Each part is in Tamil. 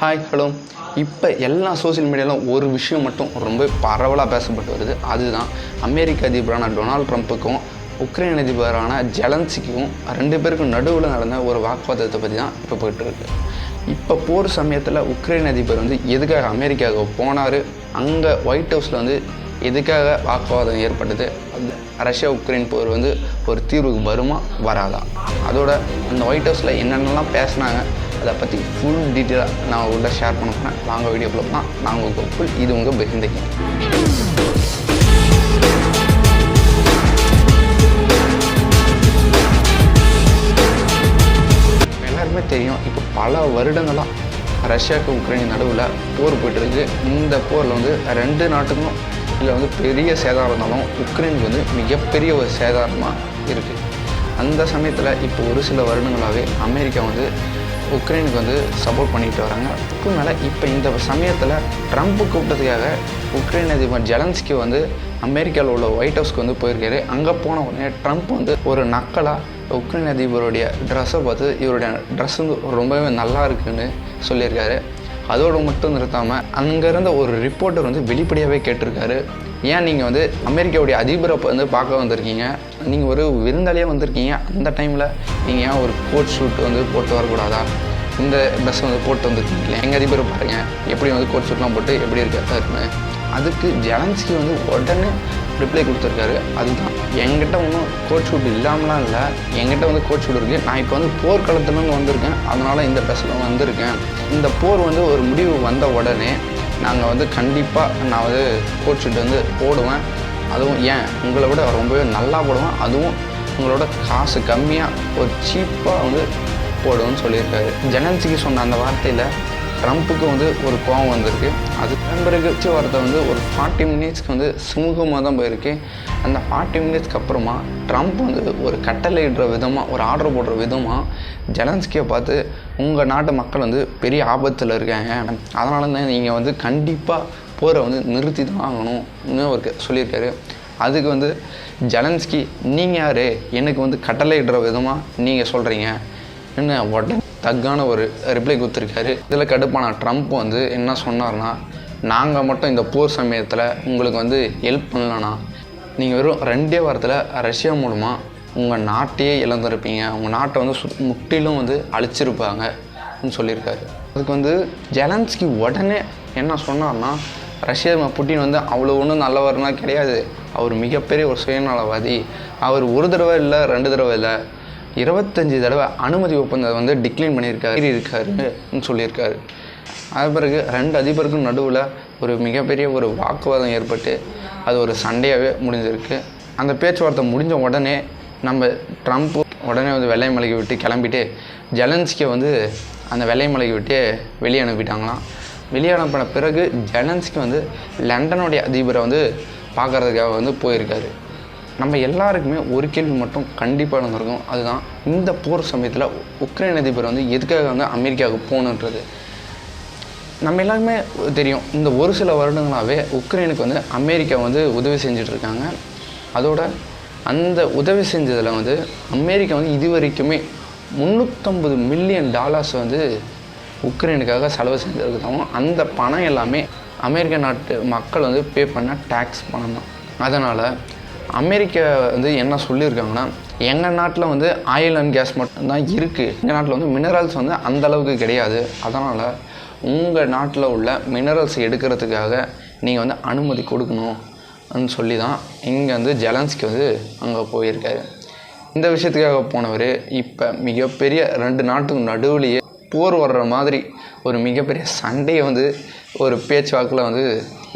Hi hello. இப்போ எல்லா சோசியல் மீடியாவிலும் ஒரு விஷயம் மட்டும் ரொம்ப பரவலாக பேசப்பட்டு வருது. அதுதான் அமெரிக்க அதிபரான டொனால்ட் ட்ரம்ப்புக்கும் உக்ரைன் அதிபரான ஜெலன்ஸ்கிக்கும் 2 பேருக்கும் நடுவில் நடந்த ஒரு வாக்குவாதத்தை பற்றி தான் இப்போ போயிட்டுருக்கு. இப்போ போர் சமயத்தில் உக்ரைன் அதிபர் எதுக்காக அமெரிக்காவுக்கு போனார், அங்கே ஒயிட் ஹவுஸில் எதுக்காக வாக்குவாதம் ஏற்பட்டது, ரஷ்யா உக்ரைன் போர் ஒரு தீர்வுக்கு வருமா வராதா, அதோட அந்த ஒயிட் ஹவுஸில் என்னென்னலாம் பேசினாங்க அதை பற்றி ஃபுல் டீட்டெயிலாக நான் உங்கள்கிட்ட ஷேர் பண்ண போகிறேன். வாங்க வீடியோக்குள்ள போனால். நான் உங்கள் கோகுல், இது உங்கள் பெஹிந்திங். எல்லாருமே தெரியும், இப்போ பல வருடங்களாக ரஷ்யாவுக்கு உக்ரைன் நடுவில் போர் போய்ட்டுருக்கு. இந்த போரில் 2 நாட்டுக்கும் இதில் பெரிய சேதாரம் இருந்தாலும் உக்ரைனுக்கு மிகப்பெரிய ஒரு சேதாரமாக இருக்குது. அந்த சமயத்தில் இப்போ ஒரு சில வருடங்களாகவே அமெரிக்கா உக்ரைனுக்கு சப்போர்ட் பண்ணிட்டு வராங்க. அதுக்கு மேலே இப்போ இந்த சமயத்தில் ட்ரம்ப் கூப்பிட்டதுக்காக உக்ரைன் அதிபர் ஜெலன்ஸ்கி அமெரிக்காவில் உள்ள ஒயிட் ஹவுஸ்க்கு போயிருக்காரு. அங்கே போன உடனே ட்ரம்ப் ஒரு நக்கலாக உக்ரைன் அதிபருடைய ட்ரெஸ்ஸை பார்த்து இவருடைய ட்ரெஸ் ரொம்பவே நல்லா இருக்குன்னு சொல்லியிருக்காரு. அதோடு மட்டும் நிறுத்தாமல் அங்கே இருந்த ஒரு ரிப்போர்ட்டர் வெளிப்படையாகவே கேட்டிருக்காரு, ஏன் நீங்கள் அமெரிக்காவுடைய அதிபரை பார்க்க வந்திருக்கீங்க, நீங்கள் ஒரு விருந்தாளியாக வந்திருக்கீங்க, அந்த டைமில் நீங்கள் ஏன் ஒரு கோட் ஷூட் போட்டு வரக்கூடாதா, இந்த ட்ரெஸ் போட்டு வந்துருக்கீங்களே, எங்கள் அதிபரை பாருங்கள் எப்படி கோட் ஷூட்லாம் போட்டு எப்படி இருக்காருன்னு. அதுக்கு ஜெலன்ஸ்கி உடனே ரிப்ளை கொடுத்துருக்காரு. அதுதான், என்கிட்ட ஒன்றும் கோட் ஷூட் இல்லாமலாம் இல்லை, என்கிட்ட கோட் ஷூட் இருக்குது, நான் இப்போ போர்க்களத்துலேருந்து வந்திருக்கேன், அதனால் இந்த ட்ரெஸ்ஸில் வந்திருக்கேன். இந்த போர் ஒரு முடிவு வந்த உடனே நாங்கள் கண்டிப்பாக நான் கோட் ஷூட் போடுவேன், அதுவும் ஏன் உங்களை விட ரொம்பவே நல்லா போடுவேன், அதுவும் உங்களோட காசு கம்மியாக ஒரு சீப்பாக போடுவேன்னு சொல்லியிருக்காரு. ஜெலன்ஸ்கி சொன்ன அந்த வார்த்தையில் ட்ரம்ப்புக்கு ஒரு கோவம் வந்திருக்கு. அது பிறகு வார்த்தை ஒரு 40 மினிட்ஸ்க்கு சுமூகமாக தான் போயிருக்கு. அந்த 40 மினிட்ஸ்க்கு அப்புறமா ட்ரம்ப் ஒரு கட்டளையிடுற விதமாக, ஒரு ஆர்டர் போடுற விதமாக ஜெலன்ஸ்கியை பார்த்து, உங்கள் நாட்டு மக்கள் பெரிய ஆபத்தில் இருக்காங்க, அதனால தான் நீங்கள் கண்டிப்பாக போரை நிறுத்தி தான் ஆகணும்னு ஒரு சொல்லியிருக்காரு. அதுக்கு ஜெலன்ஸ்கி, நீங்கள் யார் எனக்கு கட்டளையிடுற விதமாக நீங்கள் சொல்கிறீங்க என்ன உடனே தக்கான ஒரு ரிப்ளை கொடுத்துருக்காரு. இதில் கடுப்பான ட்ரம்ப் என்ன சொன்னார்னா, நாங்கள் மட்டும் இந்த போர் சமயத்தில் உங்களுக்கு ஹெல்ப் பண்ணலன்னா நீங்கள் வெறும் 2 வாரத்தில் ரஷ்யா மூலமாக உங்கள் நாட்டையே இழந்திருப்பீங்க, உங்கள் நாட்டை முற்றிலும் அழிச்சிருப்பாங்கன்னு சொல்லியிருக்காரு. அதுக்கு ஜெலன்ஸ்கி உடனே என்ன சொன்னார்னா, ரஷ்யா புட்டின் அவ்வளோ ஒன்றும் நல்லவர்னா கிடையாது, அவர் மிகப்பெரிய ஒரு சுயநலவாதி, அவர் ஒரு தடவை இல்லை 2 தடவை இல்லை 25 தடவை அனுமதி ஒப்பந்தத்தை டிக்ளைன் பண்ணியிருக்காருன்னு சொல்லியிருக்காரு. அது பிறகு 2 அதிபருக்கும் நடுவில் ஒரு மிகப்பெரிய ஒரு வாக்குவாதம் ஏற்பட்டு அது ஒரு சண்டையாகவே முடிஞ்சிருக்கு. அந்த பேச்சுவார்த்தை முடிஞ்ச உடனே நம்ம ட்ரம்ப் உடனே வெள்ளை மலைக்கு விட்டு கிளம்பிட்டு ஜெலன்ஸ்கியை அந்த வெள்ளை மலைக்கு விட்டு வெளியே அனுப்பிட்டாங்களாம். வெளியே அனுப்பின பிறகு ஜெலன்ஸ்கி லண்டனுடைய அதிபரை பார்க்குறதுக்காக போயிருக்காரு. நம்ம எல்லாருக்குமே ஒரு கேள்வி மட்டும் கண்டிப்பாக நடந்திருக்கும், அதுதான் இந்த போர் சமயத்தில் உக்ரைன் அதிபர் எதுக்காக அமெரிக்காவுக்கு போகணுன்றது. நம்ம எல்லாருமே தெரியும், இந்த ஒரு சில வருடங்களாகவே உக்ரைனுக்கு அமெரிக்கா உதவி செஞ்சிட்ருக்காங்க. அதோட அந்த உதவி செஞ்சதில் அமெரிக்கா இது வரைக்குமே $350 மில்லியன் உக்ரைனுக்காக செலவு செஞ்சுருக்காங்க. அந்த பணம் எல்லாமே அமெரிக்க நாட்டு மக்கள் பே பண்ண டேக்ஸ் பணம் தான். அதனால் அமெரிக்கா என்ன சொல்லியிருக்காங்கன்னா, எங்கள் நாட்டில் ஆயில் அண்ட் கேஸ் மட்டும்தான் இருக்குது, எங்கள் நாட்டில் மினரல்ஸ் அந்தளவுக்கு கிடையாது, அதனால் உங்கள் நாட்டில் உள்ள மினரல்ஸ் எடுக்கிறதுக்காக நீங்கள் அனுமதி கொடுக்கணும்னு சொல்லி தான் இங்கே ஜெலன்ஸ்கி அங்கே போயிருக்காரு. இந்த விஷயத்துக்காக போனவர் இப்போ மிகப்பெரிய 2 நாட்டுக்கு நடுவுலையே போர் வர்ற மாதிரி ஒரு மிகப்பெரிய சண்டையை ஒரு பேச்சுவாக்கில்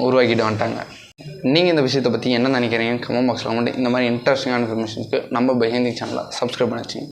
உருவாக்கிட்டு வந்துட்டாங்க. நீங்கள் இந்த விஷயத்தை பற்றி என்ன நினைக்கிறீங்க கமெண்ட் பாக்ஸில் கமெண்ட். இந்த மாதிரி இன்ட்ரெஸ்டிங்கான இன்ஃபர்மேஷனுக்கு நம்ம பெஹிந்திங் சேனலை சப்ஸ்கிரைப் பண்ணி வச்சுங்க.